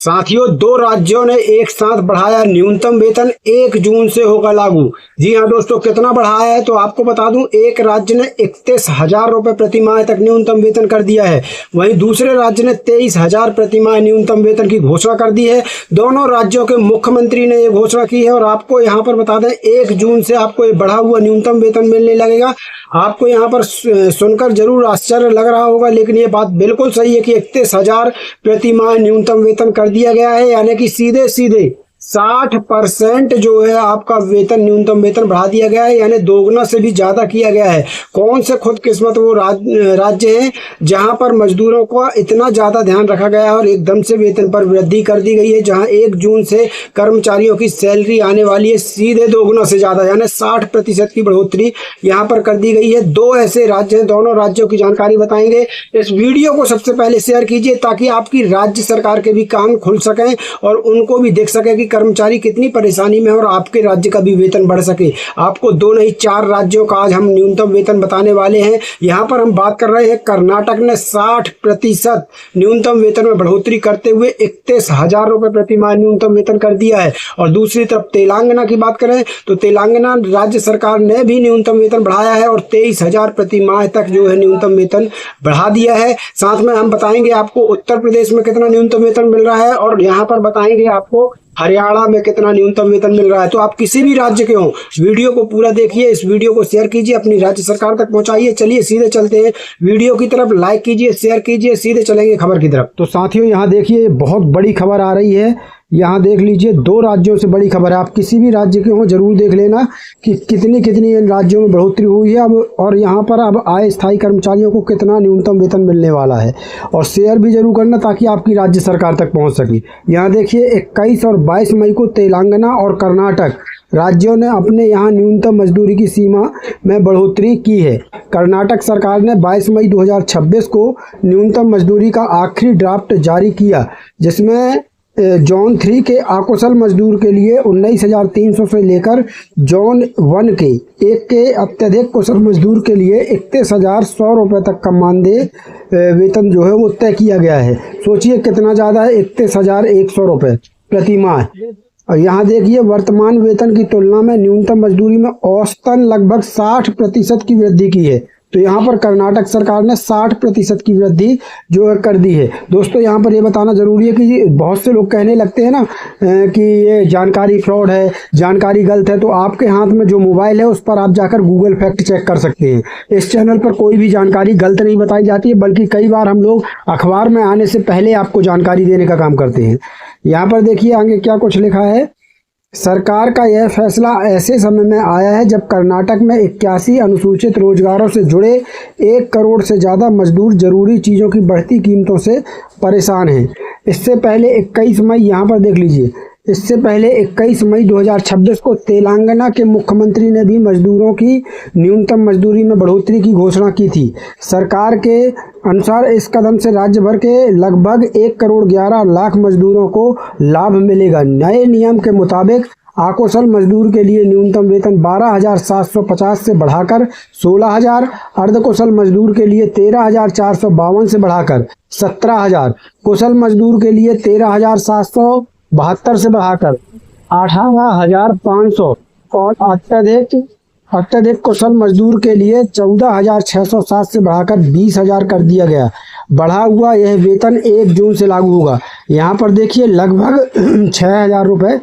साथियों, दो राज्यों ने एक साथ बढ़ाया न्यूनतम वेतन 1 जून से होगा लागू। जी हाँ दोस्तों, कितना बढ़ाया है तो आपको बता दूं, एक राज्य ने 31,000 रुपए प्रति माह तक न्यूनतम वेतन कर दिया है। वहीं दूसरे राज्य ने 23,000 प्रति माह न्यूनतम वेतन की घोषणा कर दी है। दोनों राज्यों के मुख्यमंत्री ने ये घोषणा की है और आपको यहाँ पर बता दें, 1 जून से आपको ये बढ़ा हुआ न्यूनतम वेतन मिलने लगेगा। आपको यहाँ पर सुनकर जरूर आश्चर्य लग रहा होगा, लेकिन ये बात बिल्कुल सही है कि 31,000 प्रति माह न्यूनतम वेतन कर दिया गया है, यानी कि सीधे सीधे 60% जो है आपका वेतन, न्यूनतम वेतन बढ़ा दिया गया है, यानी दोगुना से भी ज्यादा किया गया है। कौन से खुदकिस्मत वो राज्य हैं जहां पर मजदूरों का इतना ज्यादा ध्यान रखा गया है और एकदम से वेतन पर वृद्धि कर दी गई है, जहां 1 जून से कर्मचारियों की सैलरी आने वाली है सीधे दोगुना से ज्यादा, यानी 60% की बढ़ोतरी यहाँ पर कर दी गई है। दो ऐसे राज्य हैं, दोनों राज्यों की जानकारी बताएंगे। इस वीडियो को सबसे पहले शेयर कीजिए ताकि आपकी राज्य सरकार के भी कान खुल सकें और उनको भी देख सके कि कर्मचारी कितनी परेशानी में है और आपके राज्य का भी वेतन बढ़ सके। आपको 2 नहीं 4 राज्यों का आज हम न्यूनतम वेतन बताने वाले हैं। यहाँ पर हम बात कर रहे हैं कर्नाटक ने 60% न्यूनतम वेतन में बढ़ोतरी करते हुए 31,000 रुपए प्रति माह न्यूनतम वेतन कर दिया है। और दूसरी तरफ तेलंगाना की बात करें तो तेलंगाना राज्य सरकार ने भी न्यूनतम वेतन बढ़ाया है और 23,000 प्रति माह तक जो है न्यूनतम वेतन बढ़ा दिया है। साथ में हम बताएंगे आपको उत्तर प्रदेश में कितना न्यूनतम वेतन मिल रहा है और यहाँ पर बताएंगे आपको हरियाणा में कितना न्यूनतम वेतन मिल रहा है। तो आप किसी भी राज्य के हो, वीडियो को पूरा देखिए, इस वीडियो को शेयर कीजिए, अपनी राज्य सरकार तक पहुंचाइए। चलिए सीधे चलते हैं वीडियो की तरफ। लाइक कीजिए, शेयर कीजिए, सीधे चलेंगे खबर की तरफ। तो साथियों, यहाँ देखिए बहुत बड़ी खबर आ रही है। यहाँ देख लीजिए, 2 राज्यों से बड़ी खबर है। आप किसी भी राज्य के हो जरूर देख लेना कि कितनी इन राज्यों में बढ़ोतरी हुई है अब, और यहाँ पर अब आए स्थायी कर्मचारियों को कितना न्यूनतम वेतन मिलने वाला है। और शेयर भी जरूर करना ताकि आपकी राज्य सरकार तक पहुँच सके। यहाँ देखिए 21 और 22 मई को तेलंगाना और कर्नाटक राज्यों ने अपने यहाँ न्यूनतम मजदूरी की सीमा में बढ़ोतरी की है। कर्नाटक सरकार ने 22 मई 2026 को न्यूनतम मजदूरी का आखिरी ड्राफ्ट जारी किया, जिसमें जोन 3 के अकुशल मजदूर के लिए 19,300 से लेकर जोन 1 के 1 के अत्यधिक कुशल मजदूर के लिए 31,100 रुपये तक का मानदेय वेतन जो है वो तय किया गया है। सोचिए कितना ज़्यादा है, 31,100 रुपये प्रति माह। और यहाँ देखिए, वर्तमान वेतन की तुलना में न्यूनतम मजदूरी में औसतन लगभग 60% की वृद्धि की है। तो यहाँ पर कर्नाटक सरकार ने 60% की वृद्धि जो है कर दी है। दोस्तों, यहाँ पर ये बताना जरूरी है कि बहुत से लोग कहने लगते हैं ना कि ये जानकारी फ्रॉड है, जानकारी गलत है। तो आपके हाथ में जो मोबाइल है उस पर आप जाकर गूगल फैक्ट चेक कर सकते हैं। इस चैनल पर कोई भी जानकारी गलत नहीं बताई जाती है, बल्कि कई बार हम लोग अखबार में आने से पहले आपको जानकारी देने का काम करते हैं। यहाँ पर देखिए आगे क्या कुछ लिखा है। सरकार का यह फैसला ऐसे समय में आया है जब कर्नाटक में 81 अनुसूचित रोजगारों से जुड़े 1 करोड़ से ज़्यादा मजदूर जरूरी चीज़ों की बढ़ती कीमतों से परेशान हैं। इससे पहले 21 मई यहाँ पर देख लीजिए, इससे पहले 21 मई 2026 को तेलंगाना के मुख्यमंत्री ने भी मजदूरों की न्यूनतम मजदूरी में बढ़ोतरी की घोषणा की थी। सरकार के अनुसार इस कदम से राज्य भर के लगभग 1 करोड़ 11 लाख मजदूरों को लाभ मिलेगा। नए नियम के मुताबिक अकुशल मजदूर के लिए न्यूनतम वेतन 12,750 से बढ़ाकर 16,000, अर्धकुशल मजदूर के लिए 13,452 से बढ़ाकर 17,000, कुशल मजदूर के लिए 13,772 से बढ़ाकर 18,500 और अत्यधिक कुशल मजदूर के लिए 14,607 से बढ़ाकर 20,000 कर दिया गया। बढ़ा हुआ यह वेतन 1 जून से लागू होगा। यहाँ पर देखिए लगभग 6,000 रुपये,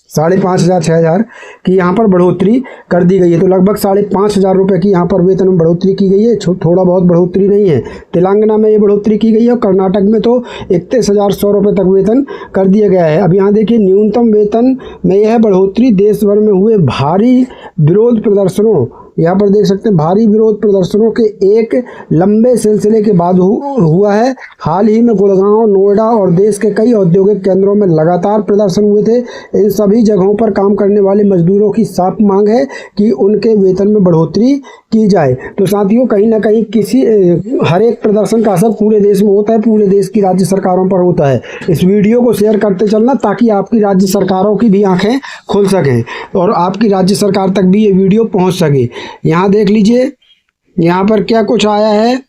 5,500 6,000 की यहाँ पर बढ़ोतरी कर दी गई है। तो लगभग 5,500 रुपये की यहाँ पर वेतन में बढ़ोतरी की गई है। थोड़ा बहुत बढ़ोतरी नहीं है। तेलंगाना में ये बढ़ोतरी की गई है और कर्नाटक में तो 31,100 रुपये तक वेतन कर दिया गया है। अब यहाँ देखिए, न्यूनतम वेतन में यह बढ़ोतरी देश भर में हुए भारी विरोध प्रदर्शनों, यहाँ पर देख सकते हैं भारी विरोध प्रदर्शनों के एक लंबे सिलसिले के बाद हुआ है। हाल ही में गुड़गांव, नोएडा और देश के कई औद्योगिक केंद्रों में लगातार प्रदर्शन हुए थे। इन सभी जगहों पर काम करने वाले मजदूरों की साफ मांग है कि उनके वेतन में बढ़ोतरी की जाए। तो साथियों, कहीं ना कहीं हर एक प्रदर्शन का असर पूरे देश में होता है, पूरे देश की राज्य सरकारों पर होता है। इस वीडियो को शेयर करते चलना ताकि आपकी राज्य सरकारों की भी आंखें खुल सकें और आपकी राज्य सरकार तक भी ये वीडियो पहुंच सके। यहाँ देख लीजिए, यहाँ पर क्या कुछ आया है।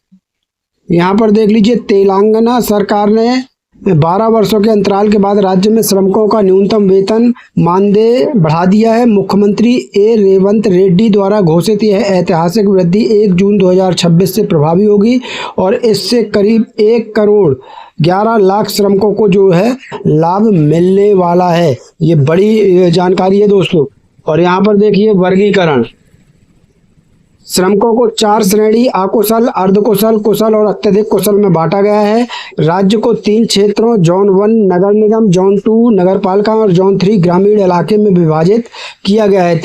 यहाँ पर देख लीजिए, तेलंगाना सरकार ने 12 वर्षों के अंतराल के बाद राज्य में श्रमिकों का न्यूनतम वेतन मानदेय बढ़ा दिया है। मुख्यमंत्री रेवंत रेड्डी द्वारा घोषित यह ऐतिहासिक वृद्धि 1 जून 2026 से प्रभावी होगी और इससे करीब 1 करोड़ 11 लाख श्रमिकों को जो है लाभ मिलने वाला है। ये बड़ी जानकारी है दोस्तों। और यहाँ पर देखिए वर्गीकरण, श्रमिकों को 4 श्रेणी अकुशल, अर्धकुशल, कुशल और अत्यधिक कुशल में बांटा गया है। राज्य को 3 क्षेत्रों जोन 1 नगर निगम, जोन 2 नगर पालिका और जोन 3 ग्रामीण इलाके में विभाजित किया गया है।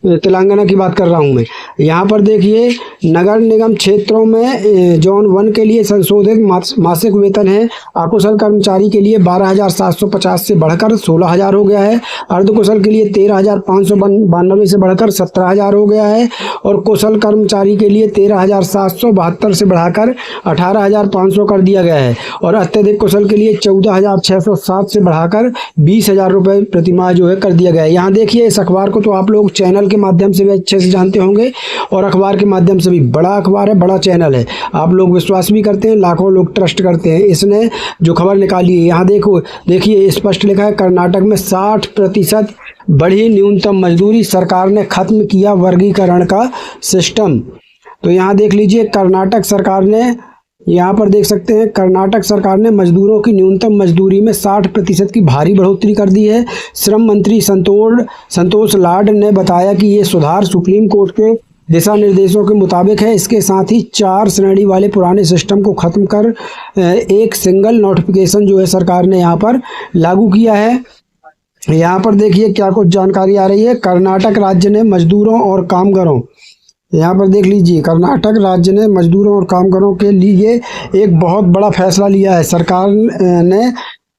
तेलंगाना की बात कर रहा हूं मैं। यहाँ पर देखिए नगर निगम क्षेत्रों में जोन 1 के लिए संशोधित मासिक वेतन है अकुशल कर्मचारी के लिए 12,750 से बढ़कर 16,000 हो गया है। अर्धकुशल के लिए 13,592 से बढ़कर 17,000 हो गया है और कुशल कर्मचारी के लिए 13,772 से बढ़ाकर 18,500 कर दिया गया है और अत्यधिक कुशल के लिए 14,607 से बढ़ाकर 20,000 रुपये प्रतिमाह जो है कर दिया गया है। यहाँ देखिए इस अखबार को तो आप लोग चैनल के माध्यम से भी अच्छे से जानते होंगे और अखबार के माध्यम से भी। बड़ा अखबार है, बड़ा चैनल है, आप लोग विश्वास भी करते हैं, लाखों लोग ट्रस्ट करते हैं। इसने जो खबर निकाली है यहाँ देखिए स्पष्ट लिखा है कर्नाटक में 60% बढ़ी न्यूनतम मजदूरी, सरकार ने खत्म किया वर्गीकरण का सिस्टम। तो यहाँ देख लीजिए कर्नाटक सरकार ने, यहाँ पर देख सकते हैं कर्नाटक सरकार ने मजदूरों की न्यूनतम मजदूरी में 60% की भारी बढ़ोतरी कर दी है। श्रम मंत्री संतोष लाड ने बताया कि ये सुधार सुप्रीम कोर्ट के दिशा निर्देशों के मुताबिक है। इसके साथ ही 4 श्रेणी वाले पुराने सिस्टम को खत्म कर एक सिंगल नोटिफिकेशन जो है सरकार ने यहाँ पर लागू किया है। यहाँ पर देखिए क्या कुछ जानकारी आ रही है। कर्नाटक राज्य ने मजदूरों और कामगारों, यहाँ पर देख लीजिए कर्नाटक राज्य ने मजदूरों और कामगारों के लिए एक बहुत बड़ा फैसला लिया है। सरकार ने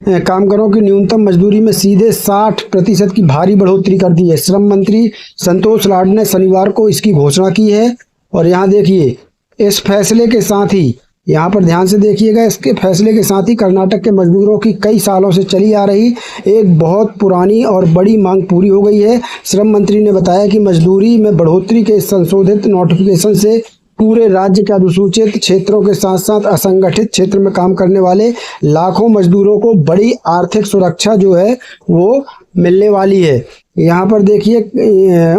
कामगारों की न्यूनतम मजदूरी में सीधे 60% की भारी बढ़ोतरी कर दी है। श्रम मंत्री संतोष लाड ने शनिवार को इसकी घोषणा की है। और यहाँ देखिए इस फैसले के साथ ही, यहाँ पर ध्यान से देखिएगा, इसके फैसले के साथ ही कर्नाटक के मजदूरों की कई सालों से चली आ रही एक बहुत पुरानी और बड़ी मांग पूरी हो गई है। श्रम मंत्री ने बताया कि मजदूरी में बढ़ोतरी के संशोधित नोटिफिकेशन से पूरे राज्य के अनुसूचित क्षेत्रों के साथ साथ असंगठित क्षेत्र में काम करने वाले लाखों मजदूरों को बड़ी आर्थिक सुरक्षा जो है वो मिलने वाली है। यहाँ पर देखिए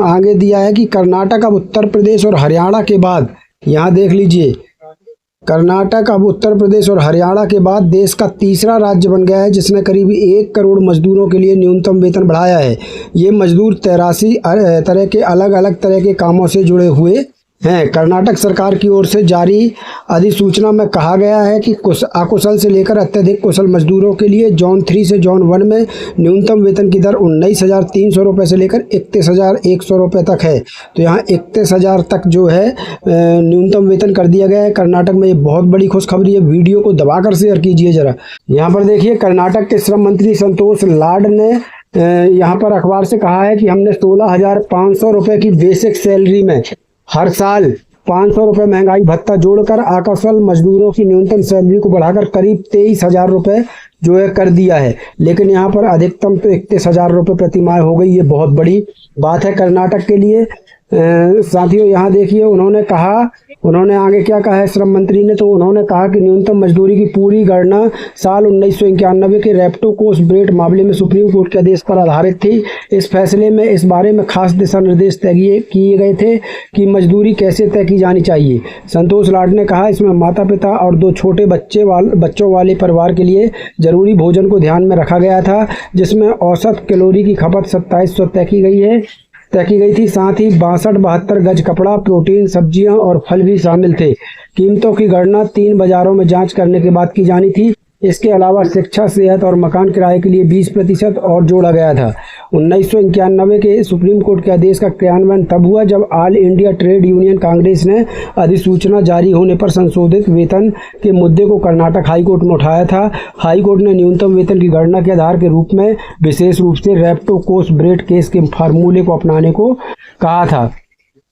आगे दिया है कि कर्नाटक अब उत्तर प्रदेश और हरियाणा के बाद, यहाँ देख लीजिए कर्नाटक अब उत्तर प्रदेश और हरियाणा के बाद देश का तीसरा राज्य बन गया है जिसने करीब 1 करोड़ मजदूरों के लिए न्यूनतम वेतन बढ़ाया है। ये मजदूर 83 तरह के अलग अलग तरह के कामों से जुड़े हुए हैं। कर्नाटक सरकार की ओर से जारी अधिसूचना में कहा गया है कि अकुशल से लेकर अत्यधिक कुशल मजदूरों के लिए जोन 3 से जोन 1 में न्यूनतम वेतन की दर 19,300 रुपये से लेकर 31,100 रुपये तक है। तो यहाँ 31,000 तक जो है न्यूनतम वेतन कर दिया गया है कर्नाटक में। ये बहुत बड़ी खुशखबरी है। वीडियो को दबाकर शेयर कीजिए जरा। यहाँ पर देखिए कर्नाटक के श्रम मंत्री संतोष लाड ने यहाँ पर अखबार से कहा है कि हमने 16,500 रुपये की बेसिक सैलरी में हर साल 500 रुपये महंगाई भत्ता जोड़कर अकुशल मजदूरों की न्यूनतम सैलरी को बढ़ाकर करीब 23,000 रुपये जो है कर दिया है। लेकिन यहाँ पर अधिकतम तो 31,000 रुपये प्रति माह हो गई। ये बहुत बड़ी बात है कर्नाटक के लिए। साथियों यहाँ देखिए उन्होंने आगे क्या कहा है श्रम मंत्री ने, तो उन्होंने कहा कि न्यूनतम मजदूरी की पूरी गणना साल 1991 के रेप्टो कोस ब्रेट मामले में सुप्रीम कोर्ट के आदेश पर आधारित थी। इस फैसले में इस बारे में खास दिशा निर्देश तय किए गए थे कि मजदूरी कैसे तय की जानी चाहिए। संतोष लाड ने कहा इसमें माता पिता और 2 छोटे बच्चों वाले परिवार के लिए जरूरी भोजन को ध्यान में रखा गया था, जिसमें औसत कैलोरी की खपत 2700 तय की गई थी। साथ ही 62-72 गज कपड़ा, प्रोटीन, सब्जियां और फल भी शामिल थे। कीमतों की गणना 3 बाजारों में जांच करने के बाद की जानी थी। इसके अलावा शिक्षा, सेहत और मकान किराए के लिए 20% और जोड़ा गया था। 1991 के सुप्रीम कोर्ट के आदेश का क्रियान्वयन तब हुआ जब all India trade union Congress ने अधिसूचना जारी होने पर संशोधित वेतन के मुद्दे को कर्नाटक हाईकोर्ट में उठाया था। हाईकोर्ट ने न्यूनतम वेतन की गणना के आधार के रूप में विशेष रूप से रेप्टो कोस ब्रेट केस के फार्मूले को अपनाने को कहा था।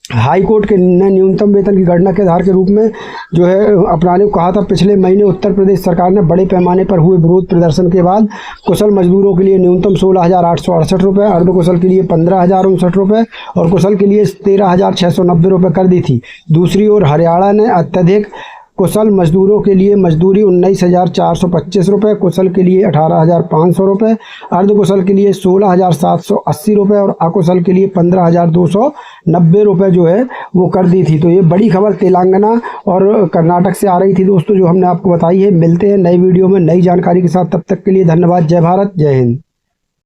हाईकोर्ट के ने न्यूनतम वेतन की गणना के आधार के रूप में जो है अपनाने को कहा था। पिछले महीने उत्तर प्रदेश सरकार ने बड़े पैमाने पर हुए विरोध प्रदर्शन के बाद कुशल मजदूरों के लिए न्यूनतम 16,868 रुपये, अर्धकुशल के लिए 15,059 रुपये और कुशल के लिए 13,690 रुपये कर दी थी। दूसरी ओर हरियाणा ने अत्यधिक कुशल मजदूरों के लिए मजदूरी 19,425 रुपये, कुशल के लिए 18,500 रुपये, अर्धकुशल के लिए 16,780 रुपये और अकुशल के लिए 15,290 रुपये जो है वो कर दी थी। तो ये बड़ी खबर तेलंगाना और कर्नाटक से आ रही थी दोस्तों, जो हमने आपको बताई है। मिलते हैं नई वीडियो में नई जानकारी के साथ, तब तक के लिए धन्यवाद। जय भारत, जय हिंद।